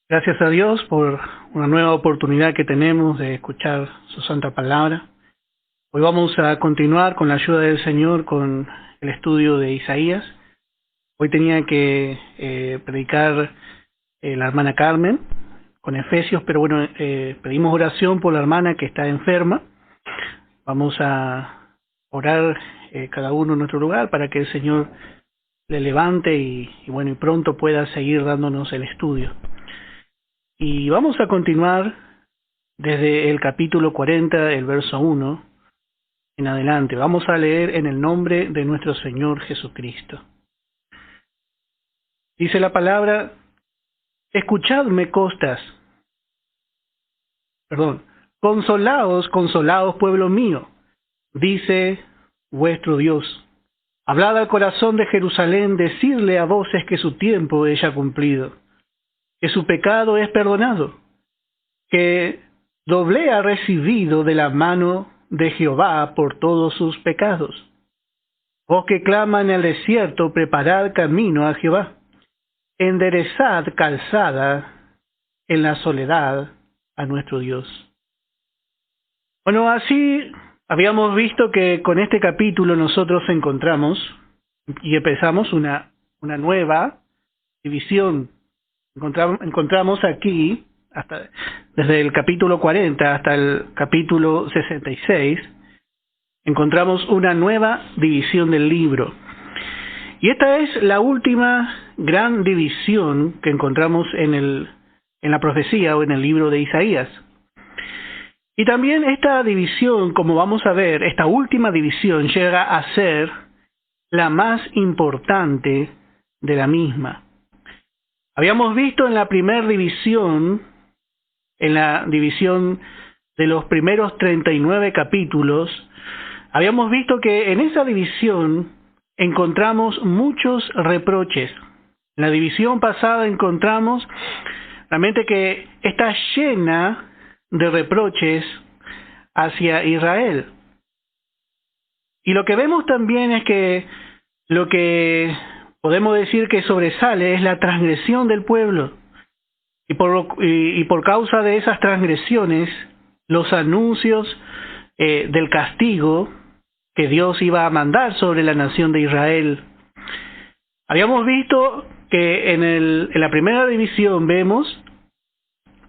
Gracias a Dios por una nueva oportunidad que tenemos de escuchar su santa palabra. Hoy vamos a continuar con la ayuda del Señor con el estudio de Isaías. Hoy tenía que predicar la hermana Carmen con Efesios, pero bueno, pedimos oración por la hermana que está enferma. Vamos a orar cada uno en nuestro lugar para que el Señor le levante y pronto pueda seguir dándonos el estudio. Y vamos a continuar desde el capítulo 40, el verso 1 en adelante. Vamos a leer en el nombre de nuestro Señor Jesucristo. Dice la palabra: escuchadme costas. Consolaos, consolaos, pueblo mío, dice vuestro Dios. Hablad al corazón de Jerusalén, decidle a voces que su tiempo es ya cumplido, que su pecado es perdonado, que doble ha recibido de la mano de Jehová por todos sus pecados. Vos que clama en el desierto, preparad camino a Jehová, enderezad calzada en la soledad a nuestro Dios. Bueno, así habíamos visto que con este capítulo nosotros encontramos y empezamos una nueva división. Encontramos aquí, desde el capítulo 40 hasta el capítulo 66, encontramos una nueva división del libro. Y esta es la última gran división que encontramos en la profecía o en el libro de Isaías. Y también esta división, como vamos a ver, esta última división llega a ser la más importante de la misma. Habíamos visto en la primera división, en la división de los primeros 39 capítulos, habíamos visto que en esa división encontramos muchos reproches. En la división pasada encontramos realmente que está llena de reproches hacia Israel. Y lo que vemos también es que lo que podemos decir que sobresale es la transgresión del pueblo. Y por causa de esas transgresiones, los anuncios del castigo que Dios iba a mandar sobre la nación de Israel. Habíamos visto que en la primera división vemos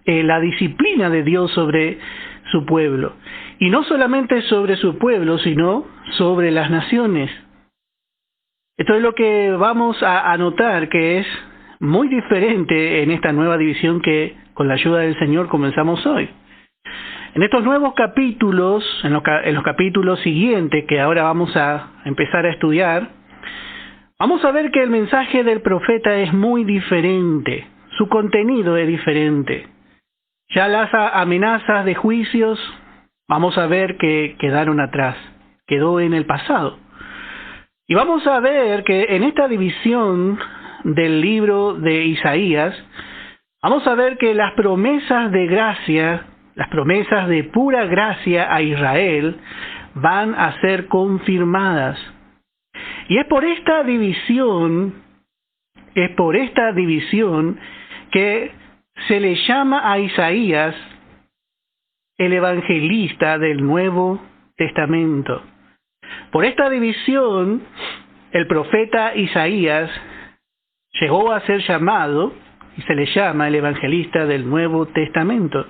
la disciplina de Dios sobre su pueblo. Y no solamente sobre su pueblo, sino sobre las naciones. Esto es lo que vamos a notar que es muy diferente en esta nueva división que con la ayuda del Señor comenzamos hoy. En estos nuevos capítulos, en los capítulos siguientes que ahora vamos a empezar a estudiar, vamos a ver que el mensaje del profeta es muy diferente, su contenido es diferente. Ya las amenazas de juicios, vamos a ver que quedaron atrás, quedó en el pasado. Y vamos a ver que en esta división del libro de Isaías, vamos a ver que las promesas de gracia, las promesas de pura gracia a Israel, van a ser confirmadas. Y es por esta división que se le llama a Isaías el evangelista del Nuevo Testamento. Por esta división, el profeta Isaías llegó a ser llamado, y se le llama el evangelista del Nuevo Testamento.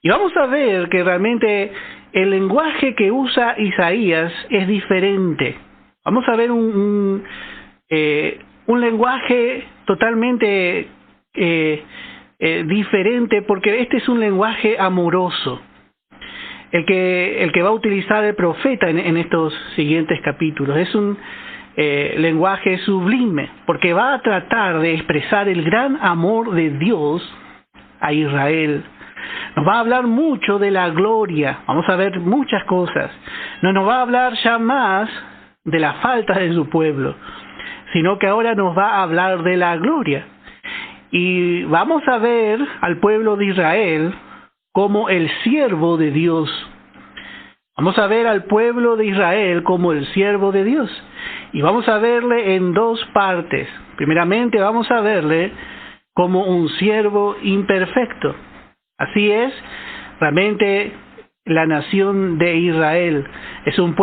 Y vamos a ver que realmente el lenguaje que usa Isaías es diferente. Vamos a ver un lenguaje totalmente diferente, porque este es un lenguaje amoroso, el que va a utilizar el profeta en estos siguientes capítulos. Es un lenguaje sublime, porque va a tratar de expresar el gran amor de Dios a Israel. Nos va a hablar mucho de la gloria, vamos a ver muchas cosas. No nos va a hablar ya más de la falta de su pueblo, sino que ahora nos va a hablar de la gloria. Y vamos a ver al pueblo de Israel como el siervo de Dios. Vamos a ver al pueblo de Israel como el siervo de Dios. Y vamos a verle en dos partes. Primeramente vamos a verle como un siervo imperfecto. Así es, realmente la nación de Israel es un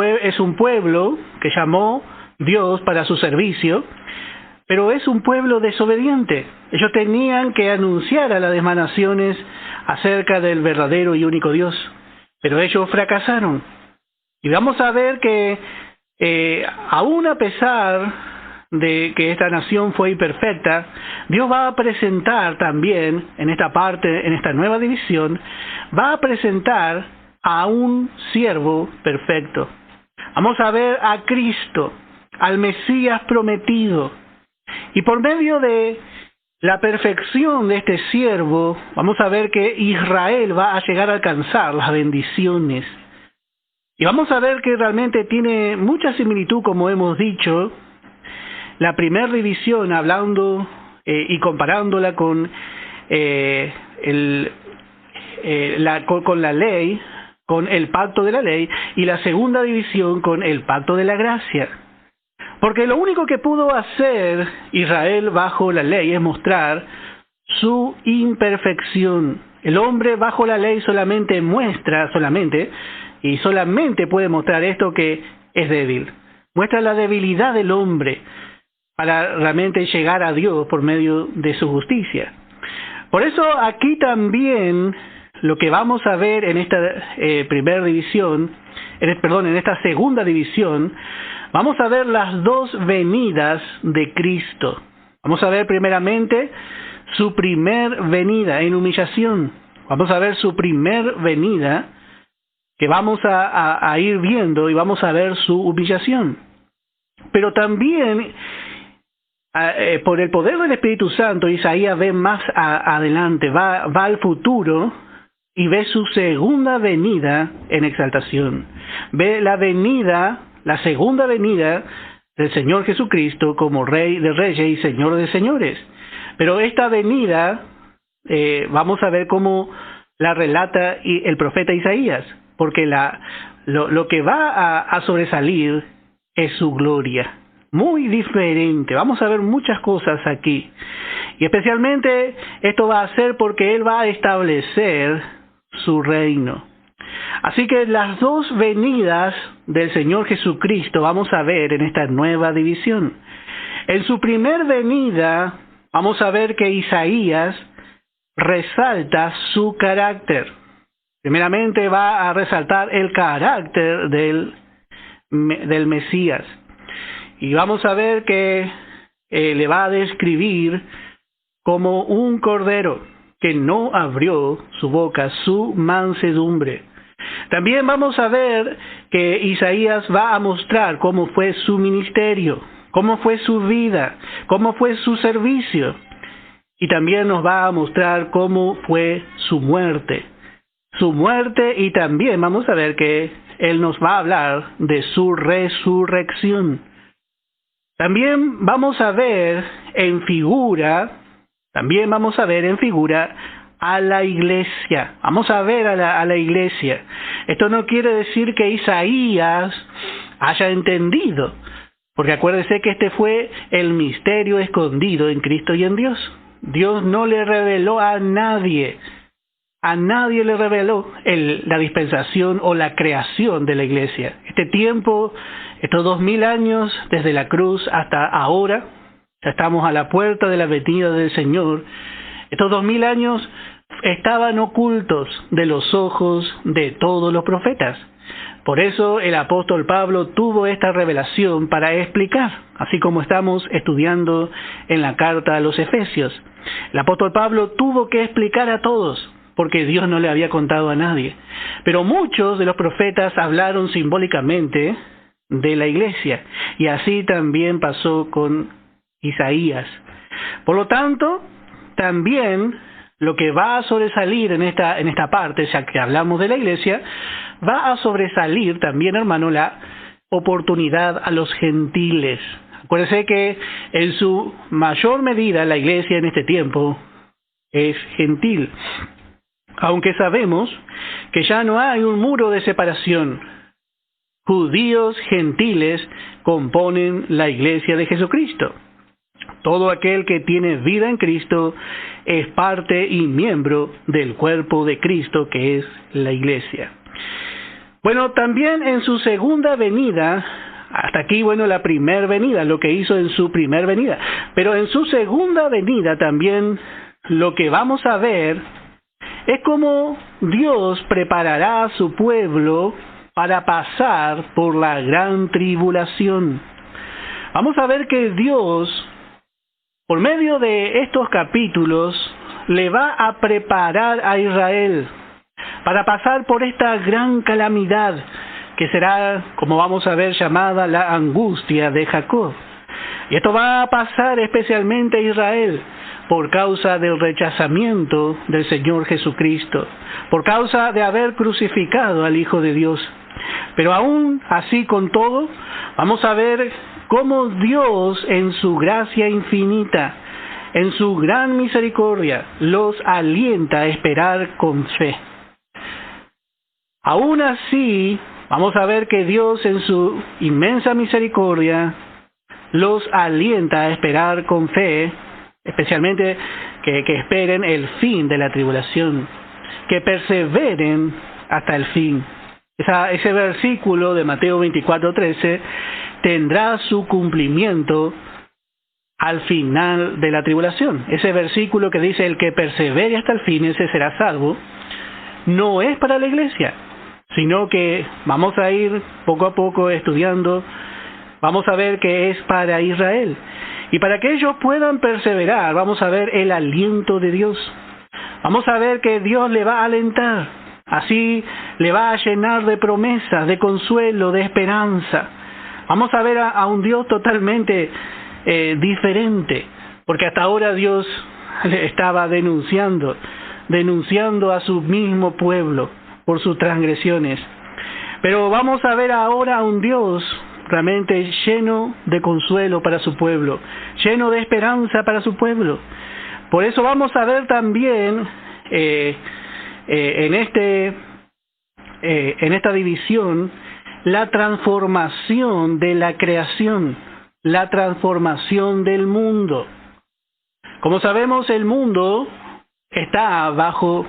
pueblo que llamó Dios para su servicio, pero es un pueblo desobediente. Ellos tenían que anunciar a las demás naciones acerca del verdadero y único Dios, pero ellos fracasaron. Y vamos a ver que aún a pesar de que esta nación fue imperfecta, Dios va a presentar también en esta parte, en esta nueva división, va a presentar a un siervo perfecto. Vamos a ver a Cristo, al Mesías prometido. Y por medio de la perfección de este siervo, vamos a ver que Israel va a llegar a alcanzar las bendiciones. Y vamos a ver que realmente tiene mucha similitud, como hemos dicho, la primera división, hablando y comparándola con con la ley, con el pacto de la ley, y la segunda división con el pacto de la gracia. Porque lo único que pudo hacer Israel bajo la ley es mostrar su imperfección. El hombre bajo la ley solamente puede mostrar esto, que es débil. Muestra la debilidad del hombre para realmente llegar a Dios por medio de su justicia. Por eso aquí también lo que vamos a ver en esta en esta segunda división, vamos a ver las dos venidas de Cristo. Vamos a ver primeramente su primer venida en humillación. Vamos a ver su primer venida, que vamos a ir viendo, y vamos a ver su humillación. Pero también por el poder del Espíritu Santo, Isaías ve más adelante, va al futuro y ve su segunda venida en exaltación. Ve la segunda venida del Señor Jesucristo como Rey de Reyes y Señor de Señores. Pero esta venida, vamos a ver cómo la relata el profeta Isaías, porque lo que va a sobresalir es su gloria. Muy diferente. Vamos a ver muchas cosas aquí. Y especialmente esto va a ser porque Él va a establecer su reino. Así que las dos venidas del Señor Jesucristo vamos a ver en esta nueva división. En su primer venida vamos a ver que Isaías resalta su carácter. Primeramente va a resaltar el carácter del Mesías. Y vamos a ver que le va a describir como un cordero que no abrió su boca, su mansedumbre. También vamos a ver que Isaías va a mostrar cómo fue su ministerio, cómo fue su vida, cómo fue su servicio. Y también nos va a mostrar cómo fue su muerte. Su muerte, y también vamos a ver que Él nos va a hablar de su resurrección. También vamos a ver en figura a la iglesia. Vamos a ver a la iglesia. Esto no quiere decir que Isaías haya entendido, porque acuérdese que este fue el misterio escondido en Cristo y en Dios. Dios no le reveló a nadie le reveló la dispensación o la creación de la iglesia. Este tiempo, estos 2000 años desde la cruz hasta ahora, ya estamos a la puerta de la venida del Señor. Estos 2000 años estaban ocultos de los ojos de todos los profetas. Por eso el apóstol Pablo tuvo esta revelación para explicar, así como estamos estudiando en la carta a los Efesios. El apóstol Pablo tuvo que explicar a todos, porque Dios no le había contado a nadie. Pero muchos de los profetas hablaron simbólicamente de la iglesia, y así también pasó con Isaías. Por lo tanto, también lo que va a sobresalir en esta parte, ya que hablamos de la iglesia, va a sobresalir también, hermano, la oportunidad a los gentiles. Acuérdense que en su mayor medida la iglesia en este tiempo es gentil. Aunque sabemos que ya no hay un muro de separación. Judíos, gentiles componen la iglesia de Jesucristo. Todo aquel que tiene vida en Cristo es parte y miembro del cuerpo de Cristo, que es la iglesia. Bueno, también en su segunda venida, hasta aquí, la primera venida, lo que hizo en su primera venida, pero en su segunda venida también lo que vamos a ver es cómo Dios preparará a su pueblo para pasar por la gran tribulación. Vamos a ver que Dios, por medio de estos capítulos, le va a preparar a Israel para pasar por esta gran calamidad que será, como vamos a ver, llamada la angustia de Jacob. Y esto va a pasar especialmente a Israel por causa del rechazamiento del Señor Jesucristo, por causa de haber crucificado al Hijo de Dios. Pero aún así, con todo, vamos a ver cómo Dios, en su gracia infinita, en su gran misericordia, los alienta a esperar con fe. Aún así, vamos a ver que Dios, en su inmensa misericordia, los alienta a esperar con fe, especialmente que esperen el fin de la tribulación, que perseveren hasta el fin. Ese versículo de Mateo 24:13 tendrá su cumplimiento al final de la tribulación. Ese versículo que dice: el que persevere hasta el fin, ese será salvo, no es para la iglesia, sino que vamos a ir poco a poco estudiando, vamos a ver que es para Israel. Y para que ellos puedan perseverar, vamos a ver el aliento de Dios. Vamos a ver que Dios le va a alentar, así le va a llenar de promesas, de consuelo, de esperanza. Vamos a ver a un Dios totalmente diferente, porque hasta ahora Dios le estaba denunciando a su mismo pueblo por sus transgresiones. Pero vamos a ver ahora a un Dios realmente lleno de consuelo para su pueblo, lleno de esperanza para su pueblo. Por eso vamos a ver también en esta división la transformación de la creación, la transformación del mundo. Como sabemos, el mundo está bajo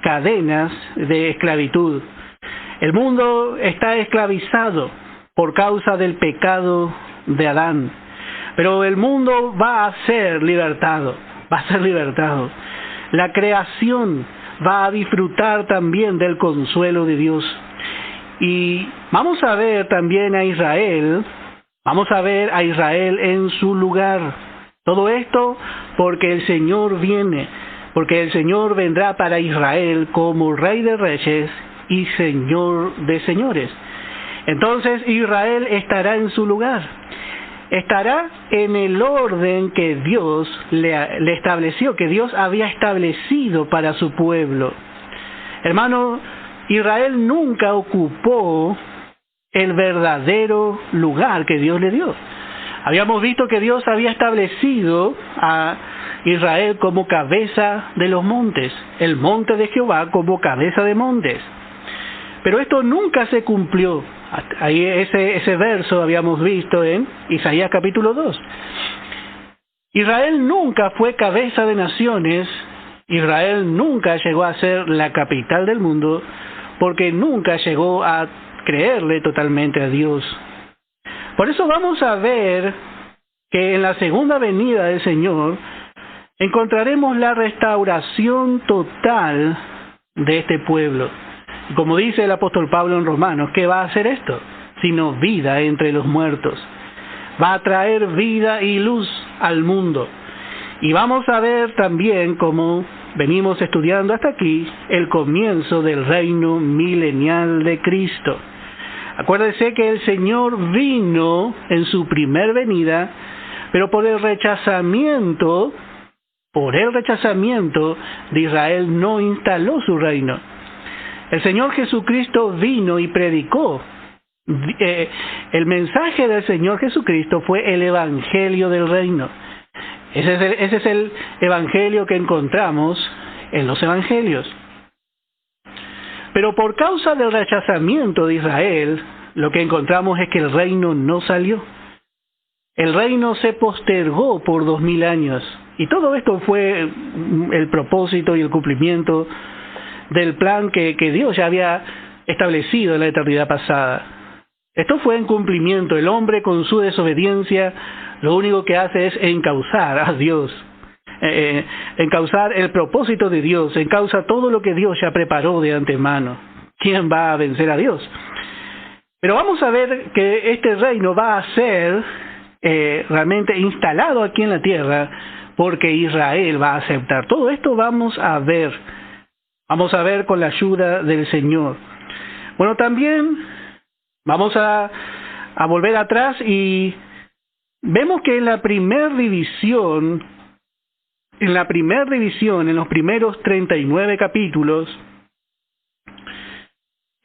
cadenas de esclavitud. El mundo está esclavizado por causa del pecado de Adán. Pero el mundo va a ser libertado, La creación va a disfrutar también del consuelo de Dios. Y vamos a ver también a Israel, en su lugar. Todo esto porque el Señor viene, porque el Señor vendrá para Israel como Rey de Reyes y Señor de Señores. Entonces Israel estará en su lugar, estará en el orden que Dios le estableció, que Dios había establecido para su pueblo. Hermano, Israel nunca ocupó el verdadero lugar que Dios le dio. Habíamos visto que Dios había establecido a Israel como cabeza de los montes, el monte de Jehová como cabeza de montes. Pero esto nunca se cumplió. Ahí ese verso habíamos visto en Isaías capítulo 2. Israel nunca fue cabeza de naciones, Israel nunca llegó a ser la capital del mundo, porque nunca llegó a creerle totalmente a Dios. Por eso vamos a ver que en la segunda venida del Señor encontraremos la restauración total de este pueblo. Como dice el apóstol Pablo en Romanos, ¿qué va a hacer esto? Sino vida entre los muertos. Va a traer vida y luz al mundo. Y vamos a ver también, como venimos estudiando hasta aquí, el comienzo del reino milenial de Cristo. Acuérdese que el Señor vino en su primer venida, pero por el rechazamiento de Israel no instaló su reino. El Señor Jesucristo vino y predicó. El mensaje del Señor Jesucristo fue el Evangelio del Reino. Ese es el Evangelio que encontramos en los Evangelios. Pero por causa del rechazamiento de Israel, lo que encontramos es que el reino no salió. El reino se postergó por 2000 años. Y todo esto fue el propósito y el cumplimiento del plan que Dios ya había establecido en la eternidad pasada. Esto fue en cumplimiento. El hombre con su desobediencia lo único que hace es encauzar a Dios, encauzar el propósito de Dios, encauza todo lo que Dios ya preparó de antemano. ¿Quién va a vencer a Dios? Pero vamos a ver que este reino va a ser realmente instalado aquí en la tierra porque Israel va a aceptar. Todo esto vamos a ver con la ayuda del Señor. Bueno, también vamos a volver atrás y vemos que en la primera división, en los primeros 39 capítulos,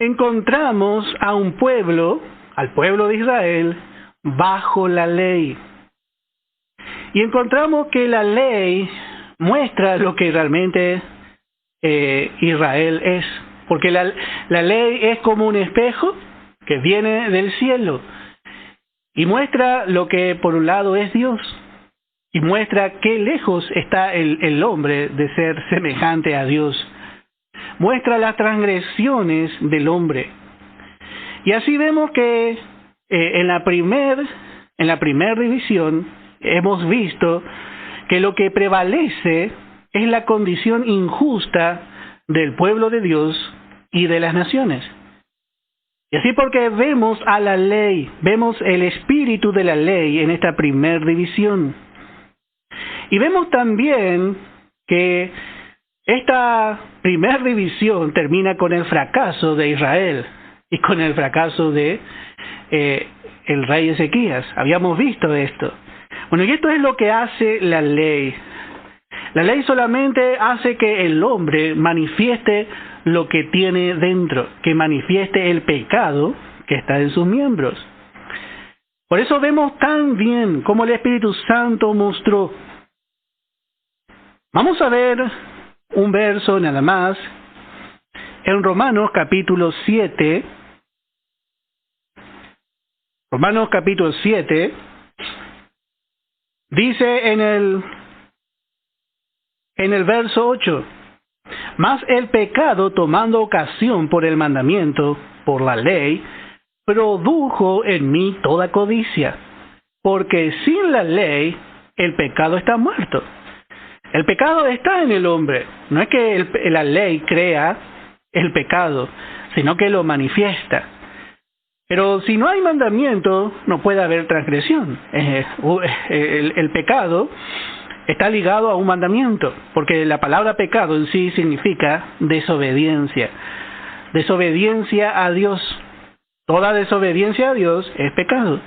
encontramos a un pueblo, al pueblo de Israel, bajo la ley. Y encontramos que la ley muestra lo que realmente Israel es. Porque la ley es como un espejo que viene del cielo y muestra lo que por un lado es Dios y muestra qué lejos está el hombre de ser semejante a Dios. Muestra las transgresiones del hombre. Y así vemos que en la primer división hemos visto que lo que prevalece es la condición injusta del pueblo de Dios y de las naciones. Y así porque vemos a la ley, vemos el espíritu de la ley en esta primera división. Y vemos también que esta primera división termina con el fracaso de Israel y con el fracaso de el rey Ezequías. Habíamos visto esto. Bueno, y esto es lo que hace la ley. La ley solamente hace que el hombre manifieste lo que tiene dentro, que manifieste el pecado que está en sus miembros. Por eso vemos tan bien cómo el Espíritu Santo mostró. Vamos a ver un verso nada más en Romanos capítulo 7. Romanos capítulo 7 dice en el verso 8: mas el pecado, tomando ocasión por el mandamiento, por la ley, produjo en mí toda codicia, porque sin la ley el pecado está muerto. El pecado está en el hombre. No es que la ley crea el pecado, sino que lo manifiesta. Pero si no hay mandamiento, no puede haber transgresión. El pecado está ligado a un mandamiento, porque la palabra pecado en sí significa desobediencia. Desobediencia a Dios. Toda desobediencia a Dios es pecado.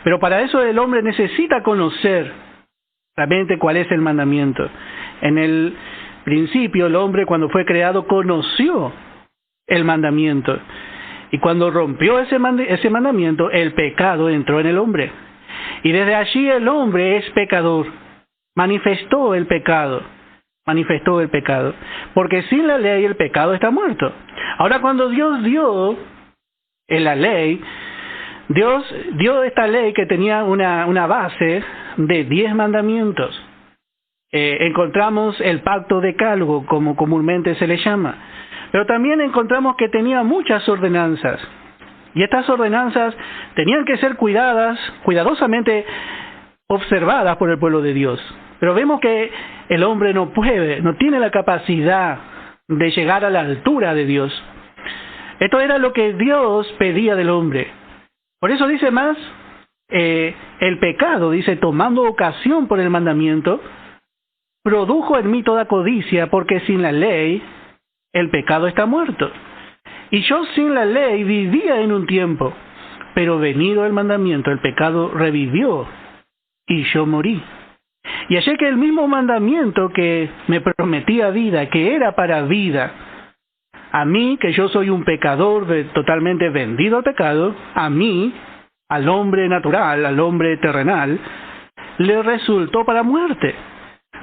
Pero para eso el hombre necesita conocer realmente cuál es el mandamiento. En el principio, el hombre cuando fue creado conoció el mandamiento. Y cuando rompió ese mandamiento, el pecado entró en el hombre. Y desde allí el hombre es pecador. Manifestó el pecado. Porque sin la ley el pecado está muerto. Ahora cuando Dios dio en la ley, Dios dio esta ley que tenía una base de 10 mandamientos. Encontramos el pacto decálogo, como comúnmente se le llama. Pero también encontramos que tenía muchas ordenanzas. Y estas ordenanzas tenían que ser cuidadosamente observadas por el pueblo de Dios. Pero vemos que el hombre no tiene la capacidad de llegar a la altura de Dios. Esto era lo que Dios pedía del hombre. Por eso dice más, el pecado, dice, tomando ocasión por el mandamiento, produjo en mí toda codicia, porque sin la ley el pecado está muerto. Y yo sin la ley vivía en un tiempo, pero venido el mandamiento, el pecado revivió y yo morí. Y hallé que el mismo mandamiento que me prometía vida, que era para vida, a mí, que yo soy un pecador totalmente vendido al pecado, a mí, al hombre natural, al hombre terrenal, le resultó para muerte,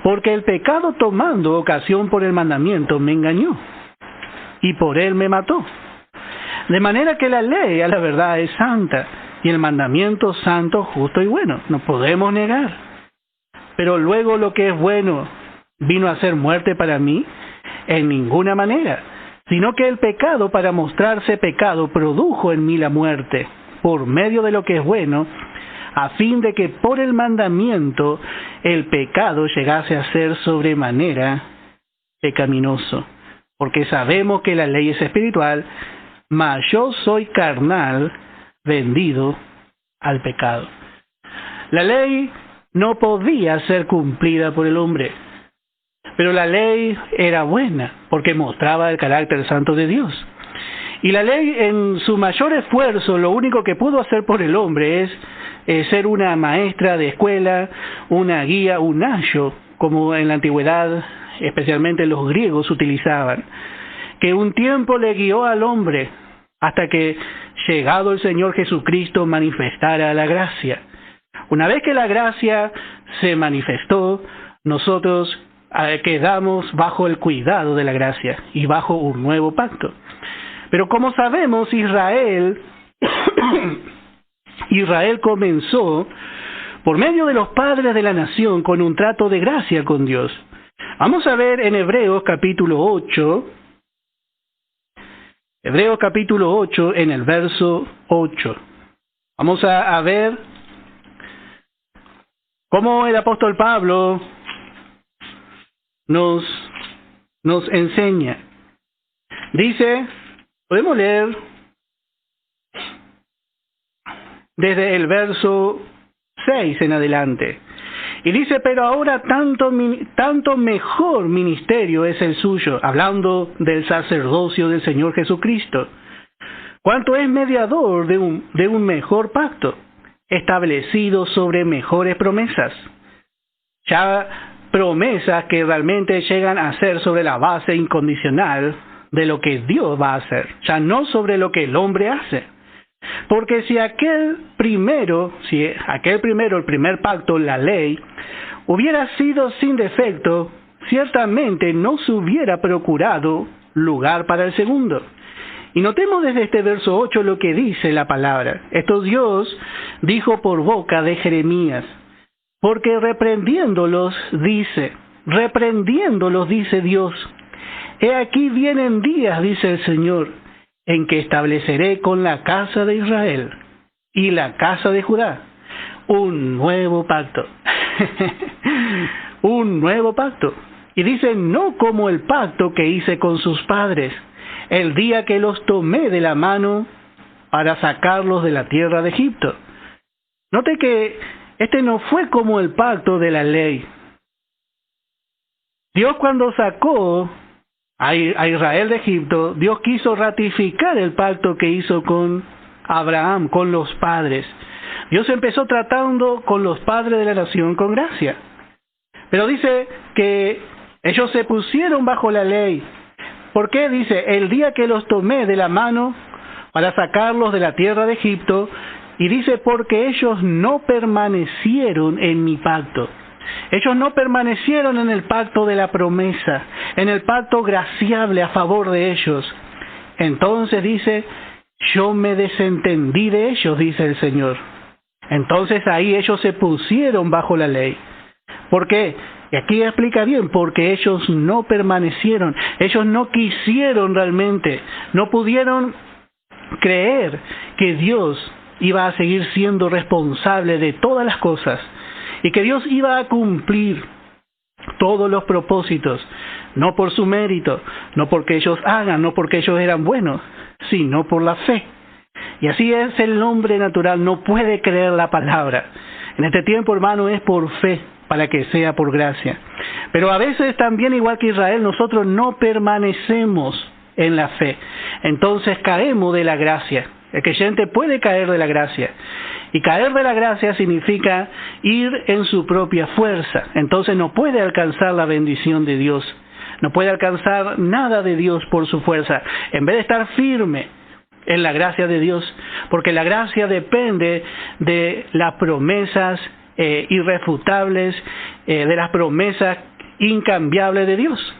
porque el pecado tomando ocasión por el mandamiento me engañó, y por él me mató. De manera que la ley, a la verdad, es santa, y el mandamiento santo, justo y bueno. No podemos negar. Pero luego lo que es bueno vino a ser muerte para mí, en ninguna manera, sino que el pecado, para mostrarse pecado, produjo en mí la muerte, por medio de lo que es bueno, a fin de que por el mandamiento el pecado llegase a ser sobremanera pecaminoso. Porque sabemos que la ley es espiritual, mas yo soy carnal, vendido al pecado. La ley no podía ser cumplida por el hombre, pero la ley era buena porque mostraba el carácter santo de Dios. Y la ley, en su mayor esfuerzo, lo único que pudo hacer por el hombre es ser una maestra de escuela, una guía, un ayo, como en la antigüedad, especialmente los griegos utilizaban, que un tiempo le guió al hombre hasta que, llegado el Señor Jesucristo, manifestara la gracia. Una vez que la gracia se manifestó, nosotros quedamos bajo el cuidado de la gracia y bajo un nuevo pacto. Pero como sabemos, Israel comenzó por medio de los padres de la nación con un trato de gracia con Dios. Vamos a ver en Hebreos capítulo 8, en el verso 8. Vamos a ver cómo el apóstol Pablo nos enseña. Dice, podemos leer desde el verso 6 en adelante. Y dice, pero ahora tanto mejor ministerio es el suyo, hablando del sacerdocio del Señor Jesucristo, cuanto es mediador de un mejor pacto, establecido sobre mejores promesas. Ya promesas que realmente llegan a ser sobre la base incondicional de lo que Dios va a hacer, ya no sobre lo que el hombre hace. Porque si aquel primero, el primer pacto, la ley, hubiera sido sin defecto, ciertamente no se hubiera procurado lugar para el segundo. Y notemos desde este verso 8 lo que dice la palabra. Esto Dios dijo por boca de Jeremías, porque reprendiéndolos dice Dios, he aquí vienen días, dice el Señor, en que estableceré con la casa de Israel y la casa de Judá un nuevo pacto. Un nuevo pacto. Y dice, no como el pacto que hice con sus padres, el día que los tomé de la mano para sacarlos de la tierra de Egipto. Note que este no fue como el pacto de la ley. Dios, cuando sacó a Israel de Egipto, Dios quiso ratificar el pacto que hizo con Abraham, con los padres. Dios empezó tratando con los padres de la nación con gracia. Pero dice que ellos se pusieron bajo la ley. ¿Por qué? Dice, el día que los tomé de la mano para sacarlos de la tierra de Egipto, y dice, porque ellos no permanecieron en mi pacto. Ellos no permanecieron en el pacto de la promesa, en el pacto graciable a favor de ellos. Entonces dice, yo me desentendí de ellos, dice el Señor. Entonces ahí ellos se pusieron bajo la ley. ¿Por qué? Y aquí explica bien, porque ellos no permanecieron, ellos no quisieron realmente, no pudieron creer que Dios iba a seguir siendo responsable de todas las cosas y que Dios iba a cumplir todos los propósitos, no por su mérito, no porque ellos hagan, no porque ellos eran buenos, sino por la fe. Y así es el hombre natural, no puede creer la palabra. En este tiempo, hermano, es por fe, para que sea por gracia. Pero a veces también, igual que Israel, nosotros no permanecemos en la fe. Entonces caemos de la gracia. El creyente puede caer de la gracia. Y caer de la gracia significa ir en su propia fuerza. Entonces no puede alcanzar la bendición de Dios. No puede alcanzar nada de Dios por su fuerza. En vez de estar firme en la gracia de Dios, porque la gracia depende de las promesas irrefutables, de las promesas incambiables de Dios.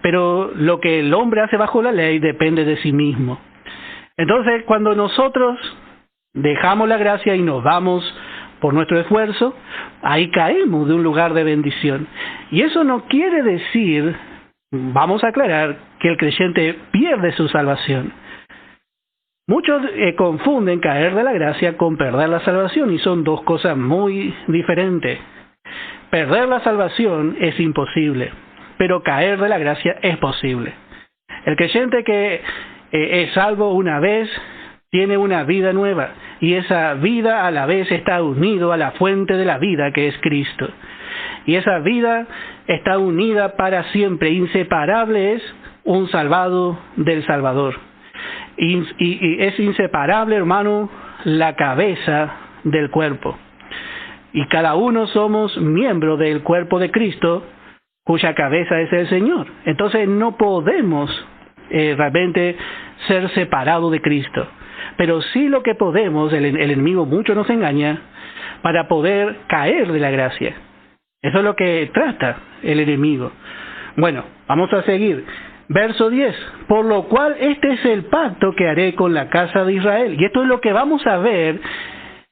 Pero lo que el hombre hace bajo la ley depende de sí mismo. Entonces, cuando nosotros dejamos la gracia y nos vamos por nuestro esfuerzo, ahí caemos de un lugar de bendición. Y eso no quiere decir, vamos a aclarar, que el creyente pierde su salvación. Muchos confunden caer de la gracia con perder la salvación, y son dos cosas muy diferentes. Perder la salvación es imposible, pero caer de la gracia es posible. El creyente que es salvo una vez tiene una vida nueva, y esa vida a la vez está unido a la fuente de la vida, que es Cristo. Y esa vida está unida para siempre, inseparable es un salvado del Salvador. Y es inseparable, hermano, la cabeza del cuerpo. Y cada uno somos miembro del cuerpo de Cristo, cuya cabeza es el Señor. Entonces no podemos realmente ser separados de Cristo. Pero sí lo que podemos, el enemigo mucho nos engaña, para poder caer de la gracia. Eso es lo que trata el enemigo. Bueno, vamos a seguir. Verso 10. Por lo cual este es el pacto que haré con la casa de Israel. Y esto es lo que vamos a ver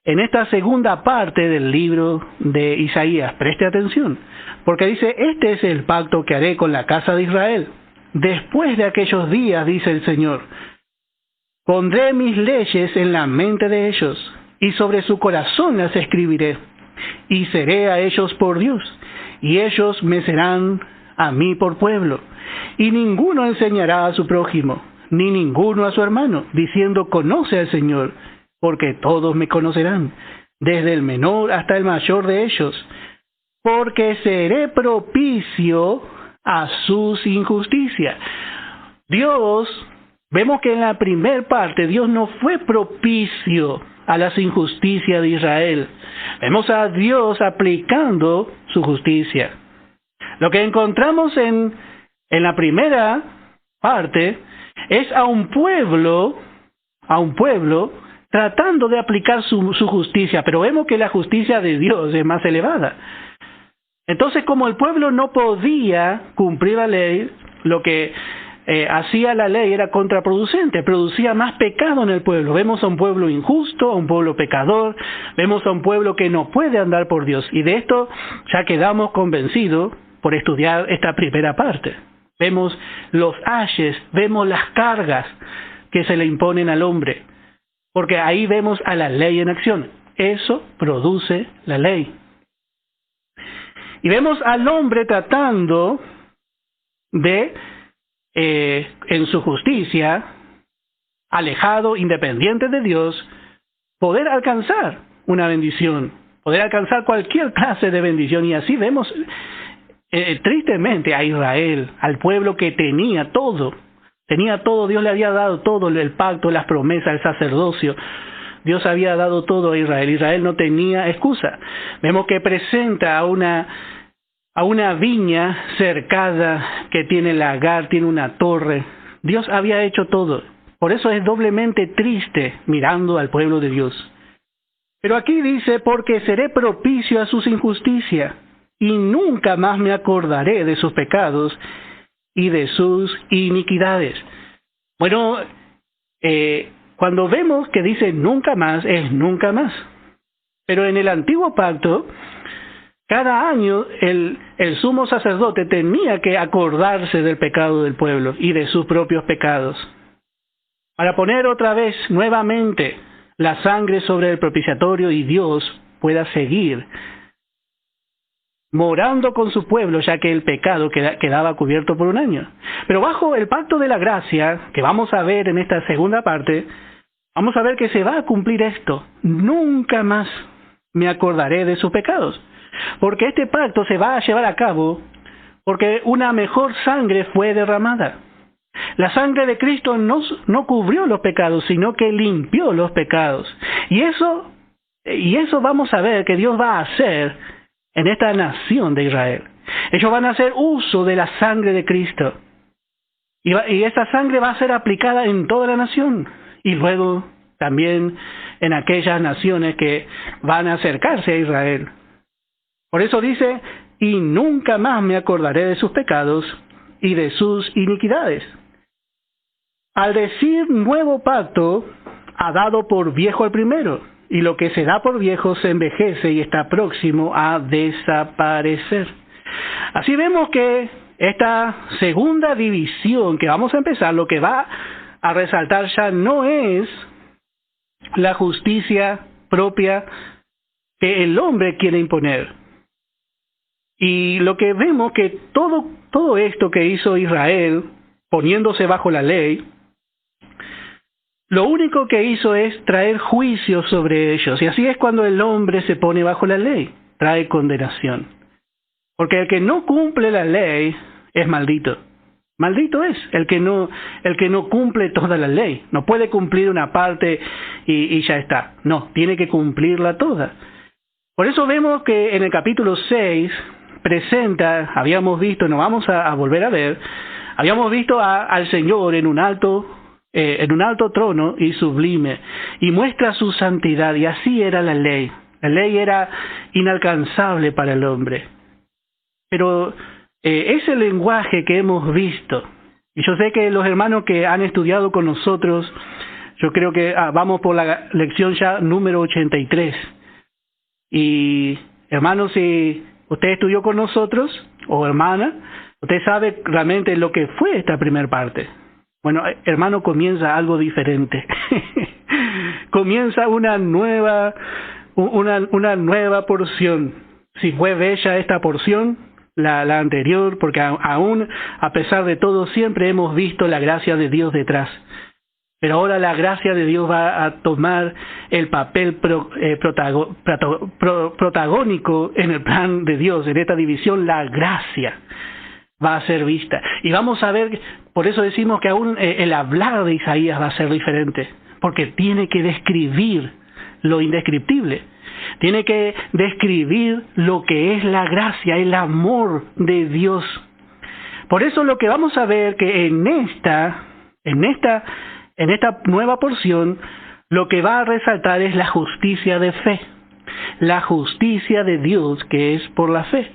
en esta segunda parte del libro de Isaías. Preste atención. Porque dice, este es el pacto que haré con la casa de Israel. Después de aquellos días, dice el Señor, pondré mis leyes en la mente de ellos, y sobre su corazón las escribiré, y seré a ellos por Dios, y ellos me serán a mí por pueblo. Y ninguno enseñará a su prójimo, ni ninguno a su hermano, diciendo, conoce al Señor, porque todos me conocerán, desde el menor hasta el mayor de ellos, porque seré propicio a sus injusticias. Dios, vemos que en la primera parte, Dios no fue propicio a las injusticias de Israel. Vemos a Dios aplicando su justicia. Lo que encontramos en la primera parte es a un pueblo tratando de aplicar su justicia, pero vemos que la justicia de Dios es más elevada. Entonces, como el pueblo no podía cumplir la ley, lo que hacía la ley era contraproducente, producía más pecado en el pueblo. Vemos a un pueblo injusto, a un pueblo pecador, vemos a un pueblo que no puede andar por Dios. Y de esto ya quedamos convencidos por estudiar esta primera parte. Vemos los ayes, vemos las cargas que se le imponen al hombre, porque ahí vemos a la ley en acción. Eso produce la ley. Y vemos al hombre tratando de, en su justicia, alejado, independiente de Dios, poder alcanzar una bendición, poder alcanzar cualquier clase de bendición. Y así vemos tristemente a Israel, al pueblo que tenía todo, Dios le había dado todo, el pacto, las promesas, el sacerdocio. Dios había dado todo a Israel. Israel no tenía excusa. Vemos que presenta a una viña cercada que tiene lagar, tiene una torre. Dios había hecho todo. Por eso es doblemente triste mirando al pueblo de Dios. Pero aquí dice, porque seré propicio a sus injusticias, y nunca más me acordaré de sus pecados y de sus iniquidades. Bueno, cuando vemos que dice nunca más, es nunca más. Pero en el antiguo pacto, cada año el sumo sacerdote tenía que acordarse del pecado del pueblo y de sus propios pecados, para poner otra vez nuevamente la sangre sobre el propiciatorio y Dios pueda seguir morando con su pueblo, ya que el pecado quedaba cubierto por un año. Pero bajo el pacto de la gracia, que vamos a ver en esta segunda parte, vamos a ver que se va a cumplir esto. Nunca más me acordaré de sus pecados. Porque este pacto se va a llevar a cabo porque una mejor sangre fue derramada. La sangre de Cristo no cubrió los pecados, sino que limpió los pecados. Y eso vamos a ver que Dios va a hacer en esta nación de Israel. Ellos van a hacer uso de la sangre de Cristo. Y esta sangre va a ser aplicada en toda la nación. Y luego también en aquellas naciones que van a acercarse a Israel. Por eso dice, y nunca más me acordaré de sus pecados y de sus iniquidades. Al decir nuevo pacto, ha dado por viejo al primero, y lo que se da por viejo se envejece y está próximo a desaparecer. Así vemos que esta segunda división que vamos a empezar, lo que va a resaltar ya no es la justicia propia que el hombre quiere imponer. Y lo que vemos que todo esto que hizo Israel, poniéndose bajo la ley, lo único que hizo es traer juicio sobre ellos. Y así es cuando el hombre se pone bajo la ley, trae condenación. Porque el que no cumple la ley es maldito. Maldito es el que no cumple toda la ley. No puede cumplir una parte y ya está. No, tiene que cumplirla toda. Por eso vemos que en el capítulo 6 presenta, habíamos visto, nos vamos a volver a ver, habíamos visto al Señor en un alto trono y sublime, y muestra su santidad, y así era la ley. La ley era inalcanzable para el hombre. Pero ese lenguaje que hemos visto, y yo sé que los hermanos que han estudiado con nosotros, yo creo que vamos por la lección ya número 83. Y hermanos, si usted estudió con nosotros, o hermana, usted sabe realmente lo que fue esta primera parte. Bueno, hermano, comienza algo diferente. Comienza una nueva porción. Si fue bella esta porción, la anterior, porque aún a pesar de todo siempre hemos visto la gracia de Dios detrás. Pero ahora la gracia de Dios va a tomar el papel protagónico en el plan de Dios. En esta división la gracia va a ser vista. Y vamos a ver, por eso decimos que aún el hablar de Isaías va a ser diferente. Porque tiene que describir lo indescriptible. Tiene que describir lo que es la gracia, el amor de Dios. Por eso lo que vamos a ver que en esta nueva porción, lo que va a resaltar es la justicia de fe. La justicia de Dios que es por la fe.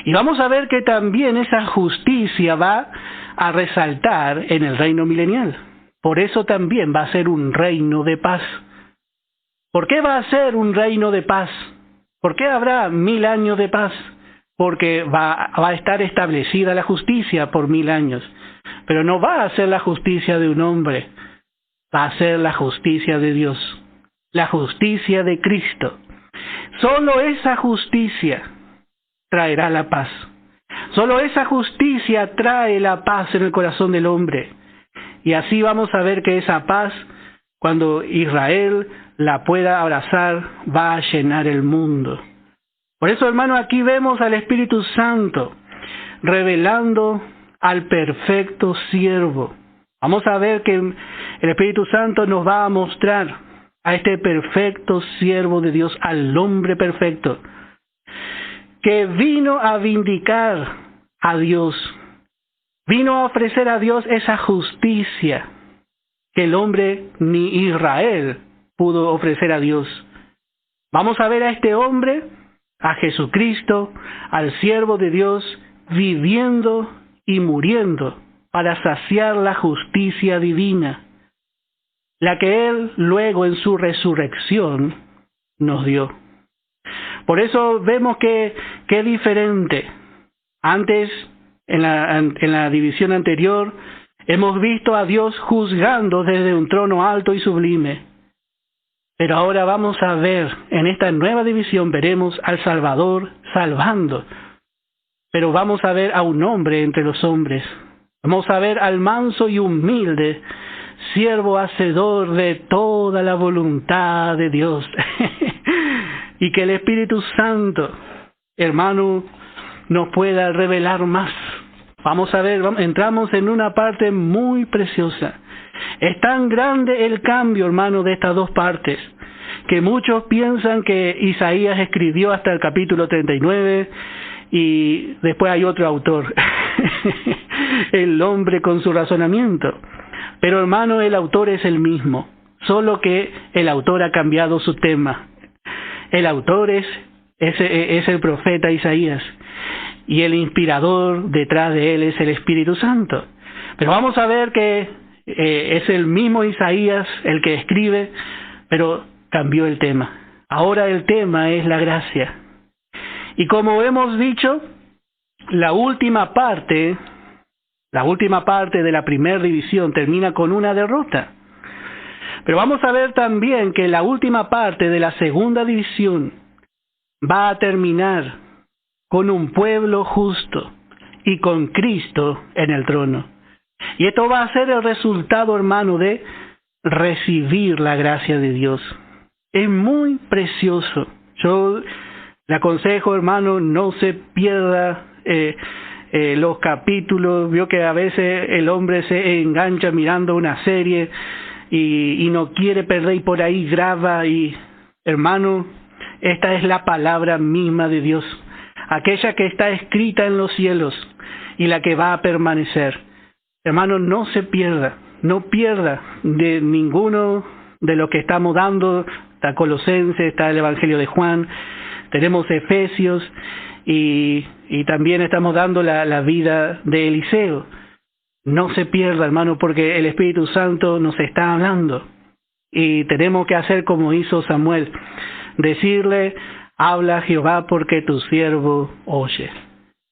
Y vamos a ver que también esa justicia va a resaltar en el reino milenial. Por eso también va a ser un reino de paz. ¿Por qué va a ser un reino de paz? ¿Por qué habrá 1000 años de paz? Porque va a estar establecida la justicia por 1000 años. Pero no va a ser la justicia de un hombre. Va a ser la justicia de Dios. La justicia de Cristo. Solo esa justicia traerá la paz. Solo esa justicia trae la paz en el corazón del hombre. Y así vamos a ver que esa paz, cuando Israel la pueda abrazar, va a llenar el mundo. Por eso, hermano, aquí vemos al Espíritu Santo revelando al perfecto siervo. Vamos a ver que el Espíritu Santo nos va a mostrar a este perfecto siervo de Dios, al hombre perfecto, que vino a vindicar a Dios, vino a ofrecer a Dios esa justicia que el hombre ni Israel pudo ofrecer a Dios. Vamos a ver a este hombre, a Jesucristo, al siervo de Dios, viviendo y muriendo para saciar la justicia divina, la que Él luego en su resurrección nos dio. Por eso vemos que es diferente. Antes, en la división anterior, hemos visto a Dios juzgando desde un trono alto y sublime. Pero ahora vamos a ver, en esta nueva división veremos al Salvador salvando. Pero vamos a ver a un hombre entre los hombres. Vamos a ver al manso y humilde siervo hacedor de toda la voluntad de Dios. Y que el Espíritu Santo, hermano, nos pueda revelar más. Vamos a ver, entramos en una parte muy preciosa. Es tan grande el cambio, hermano, de estas dos partes, que muchos piensan que Isaías escribió hasta el capítulo 39 y después hay otro autor, el hombre con su razonamiento. Pero, hermano, el autor es el mismo, solo que el autor ha cambiado su tema. El autor es el profeta Isaías, y el inspirador detrás de él es el Espíritu Santo. Pero vamos a ver que Es el mismo Isaías el que escribe, pero cambió el tema. Ahora el tema es la gracia. Y como hemos dicho, la última parte de la primera división termina con una derrota. Pero vamos a ver también que la última parte de la segunda división va a terminar con un pueblo justo y con Cristo en el trono. Y esto va a ser el resultado, hermano, de recibir la gracia de Dios. Es muy precioso. Yo le aconsejo, hermano, no se pierda los capítulos. Veo que a veces el hombre se engancha mirando una serie y no quiere perder y por ahí graba. Y, hermano, esta es la palabra misma de Dios, aquella que está escrita en los cielos y la que va a permanecer. Hermano, no se pierda, no pierda de ninguno de lo que estamos dando. Está Colosenses, está el Evangelio de Juan, tenemos Efesios y también estamos dando la vida de Eliseo. No se pierda, hermano, porque el Espíritu Santo nos está hablando. Y tenemos que hacer como hizo Samuel, decirle: habla Jehová porque tu siervo oye.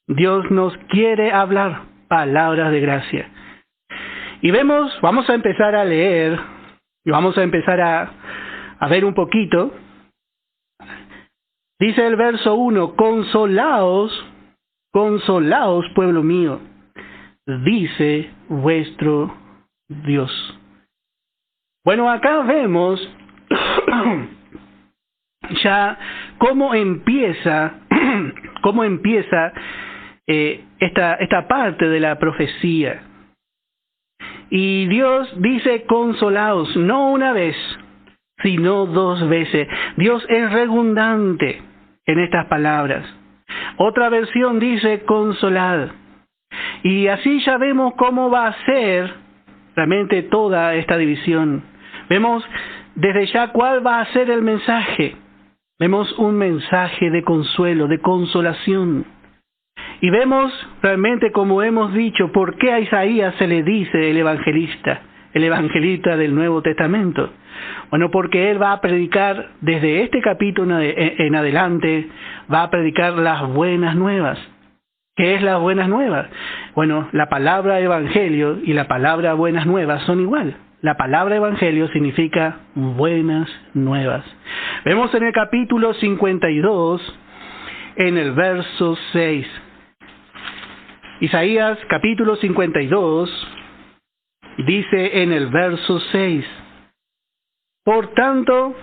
Dios nos quiere hablar palabras de gracia. Y vamos a empezar a leer, y vamos a empezar a ver un poquito. Dice el verso 1, consolaos, pueblo mío, dice vuestro Dios. Bueno, acá vemos ya cómo empieza esta parte de la profecía. Y Dios dice consolaos, no una vez, sino dos veces. Dios es redundante en estas palabras. Otra versión dice consolad. Y así ya vemos cómo va a ser realmente toda esta división. Vemos desde ya cuál va a ser el mensaje. Vemos un mensaje de consuelo, de consolación. Y vemos realmente, como hemos dicho, por qué a Isaías se le dice el evangelista del Nuevo Testamento. Bueno, porque él va a predicar desde este capítulo en adelante, va a predicar las buenas nuevas. ¿Qué es las buenas nuevas? Bueno, la palabra evangelio y la palabra buenas nuevas son igual. La palabra evangelio significa buenas nuevas. Vemos en el capítulo 52, en el verso 6. Isaías capítulo 52 dice en el verso 6: Por tanto,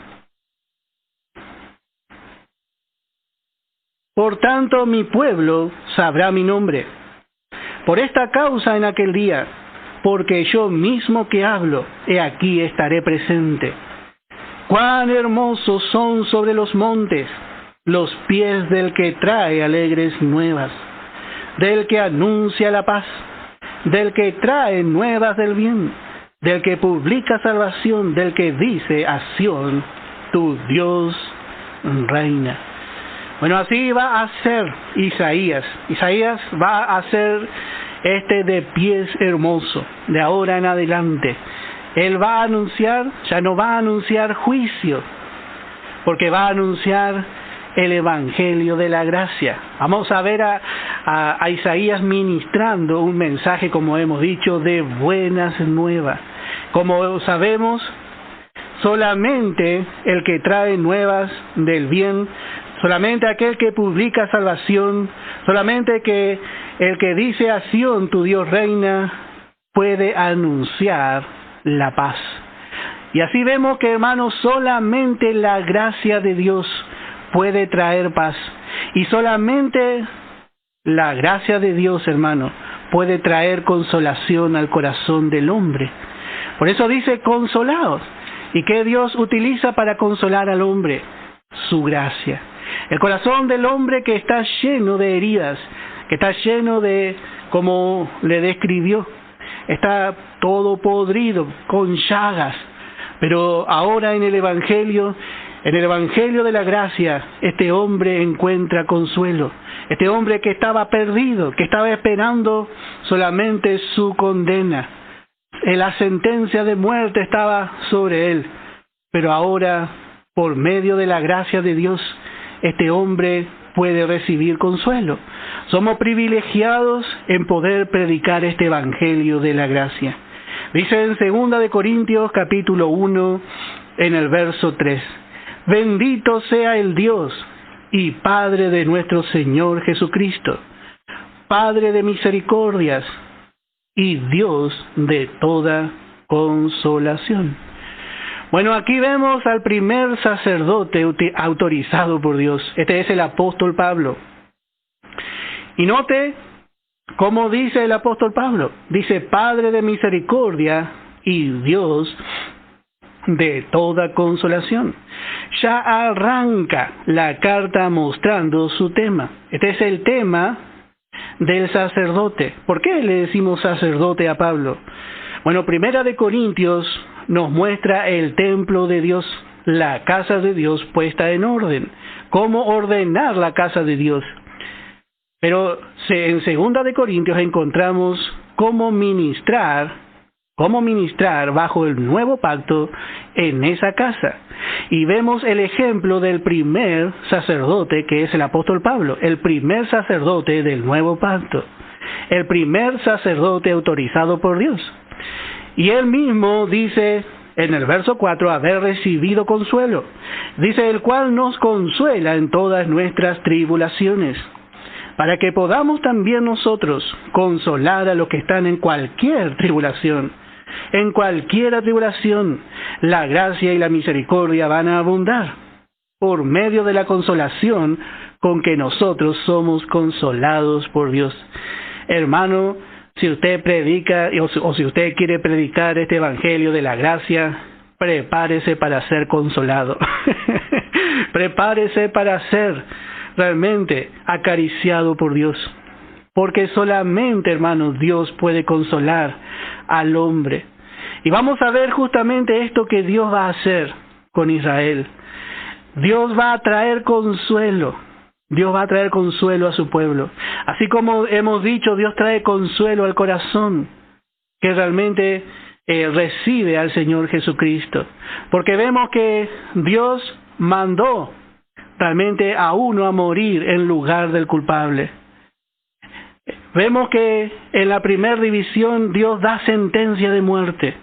mi pueblo sabrá mi nombre. Por esta causa en aquel día, porque yo mismo que hablo, he aquí estaré presente. Cuán hermosos son sobre los montes los pies del que trae alegres nuevas, del que anuncia la paz, del que trae nuevas del bien, del que publica salvación, del que dice a Sión, tu Dios reina. Bueno, así va a ser Isaías. Isaías va a ser de pies hermoso, de ahora en adelante. Él va a anunciar, ya no va a anunciar juicio, porque va a anunciar el Evangelio de la gracia. Vamos a ver a Isaías ministrando un mensaje, como hemos dicho, de buenas nuevas. Como sabemos, solamente el que trae nuevas del bien, solamente aquel que publica salvación, solamente el que dice a Sión, tu Dios reina, puede anunciar la paz. Y así vemos que, hermanos, solamente la gracia de Dios puede traer paz. Y solamente la gracia de Dios, hermano, puede traer consolación al corazón del hombre. Por eso dice consolaos. ¿Y qué Dios utiliza para consolar al hombre? Su gracia. El corazón del hombre que está lleno de heridas, que está lleno de, como le describió, está todo podrido, con llagas. Pero ahora en el Evangelio de la gracia, este hombre encuentra consuelo. Este hombre que estaba perdido, que estaba esperando solamente su condena, la sentencia de muerte estaba sobre él, pero ahora, por medio de la gracia de Dios, este hombre puede recibir consuelo. Somos privilegiados en poder predicar este evangelio de la gracia. Dice en 2 de Corintios capítulo 1, en el verso 3, bendito sea el Dios y Padre de nuestro Señor Jesucristo, Padre de misericordias y Dios de toda consolación. Bueno, aquí vemos al primer sacerdote autorizado por Dios. Este es el apóstol Pablo. Y note cómo dice el apóstol Pablo. Dice, Padre de misericordia y Dios de toda consolación. Ya arranca la carta mostrando su tema. Este es el tema del sacerdote. ¿Por qué le decimos sacerdote a Pablo? Bueno, 1 de Corintios nos muestra el templo de Dios, la casa de Dios puesta en orden. Cómo ordenar la casa de Dios. Pero en 2 de Corintios encontramos cómo ministrar bajo el nuevo pacto en esa casa. Y vemos el ejemplo del primer sacerdote, que es el apóstol Pablo, el primer sacerdote del nuevo pacto, el primer sacerdote autorizado por Dios. Y él mismo dice en el verso 4, haber recibido consuelo. Dice, el cual nos consuela en todas nuestras tribulaciones, para que podamos también nosotros consolar a los que están en cualquier tribulación. En cualquier tribulación, la gracia y la misericordia van a abundar, por medio de la consolación con que nosotros somos consolados por Dios. Hermano, si usted predica o si usted quiere predicar este evangelio de la gracia, prepárese para ser consolado. Prepárese para ser realmente acariciado por Dios. Porque solamente, hermanos, Dios puede consolar al hombre. Y vamos a ver justamente esto que Dios va a hacer con Israel. Dios va a traer consuelo. Dios va a traer consuelo a su pueblo. Así como hemos dicho, Dios trae consuelo al corazón que realmente recibe al Señor Jesucristo. Porque vemos que Dios mandó realmente a uno a morir en lugar del culpable. Vemos que en la primera división Dios da sentencia de muerte,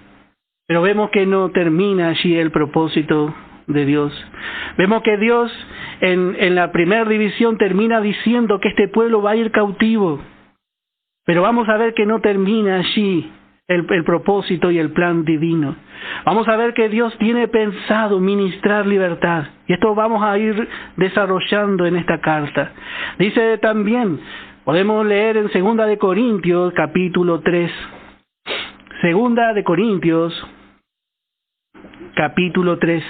pero vemos que no termina allí el propósito de Dios. Vemos que Dios en la primera división termina diciendo que este pueblo va a ir cautivo, pero vamos a ver que no termina allí el propósito y el plan divino. Vamos a ver que Dios tiene pensado ministrar libertad, y esto vamos a ir desarrollando en esta carta. Dice también, podemos leer en 2 de Corintios capítulo 3. 2 de Corintios capítulo 3.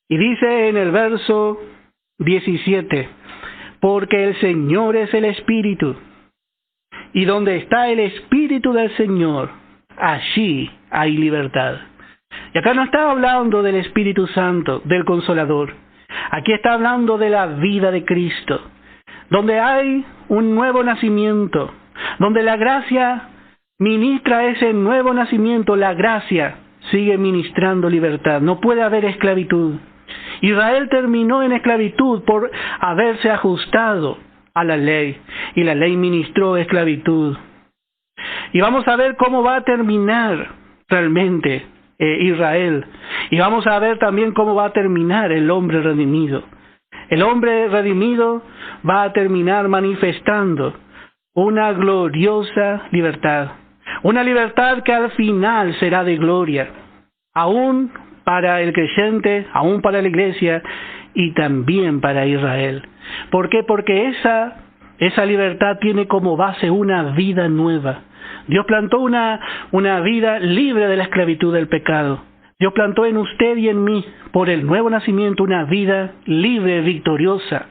Y dice en el verso 17, porque el Señor es el Espíritu, y donde está el Espíritu del Señor, allí hay libertad. Y acá no está hablando del Espíritu Santo, del Consolador. Aquí está hablando de la vida de Cristo, donde hay un nuevo nacimiento, donde la gracia ministra ese nuevo nacimiento, la gracia sigue ministrando libertad. No puede haber esclavitud. Israel terminó en esclavitud por haberse ajustado a la ley, y la ley ministró esclavitud. Y vamos a ver cómo va a terminar realmente Israel. Y vamos a ver también cómo va a terminar el hombre redimido. El hombre redimido va a terminar manifestando una gloriosa libertad. Una libertad que al final será de gloria, aún para el creyente, aún para la iglesia y también para Israel. ¿Por qué? Porque esa libertad tiene como base una vida nueva. Dios plantó una vida libre de la esclavitud del pecado. Dios plantó en usted y en mí, por el nuevo nacimiento, una vida libre, victoriosa,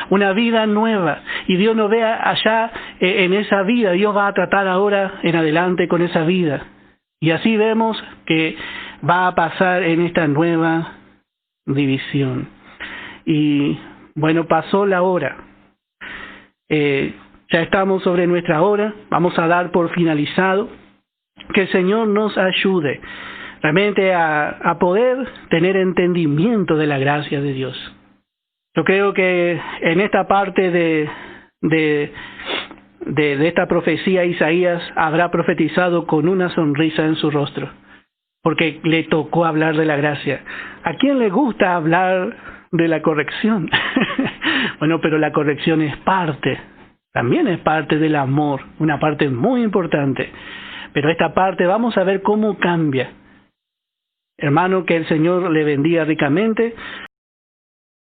una vida nueva. Y Dios nos ve allá en esa vida. Dios va a tratar ahora en adelante con esa vida. Y así vemos que va a pasar en esta nueva división. Y bueno, pasó la hora. Ya estamos sobre nuestra hora. Vamos a dar por finalizado Que el Señor nos ayude realmente a poder tener entendimiento de la gracia de Dios. Yo creo que en esta parte de esta profecía Isaías habrá profetizado con una sonrisa en su rostro, porque le tocó hablar de la gracia. ¿A quién le gusta hablar de la corrección? Bueno, pero la corrección también es parte del amor, una parte muy importante. Pero esta parte vamos a ver cómo cambia. Hermano, que el Señor le bendiga ricamente.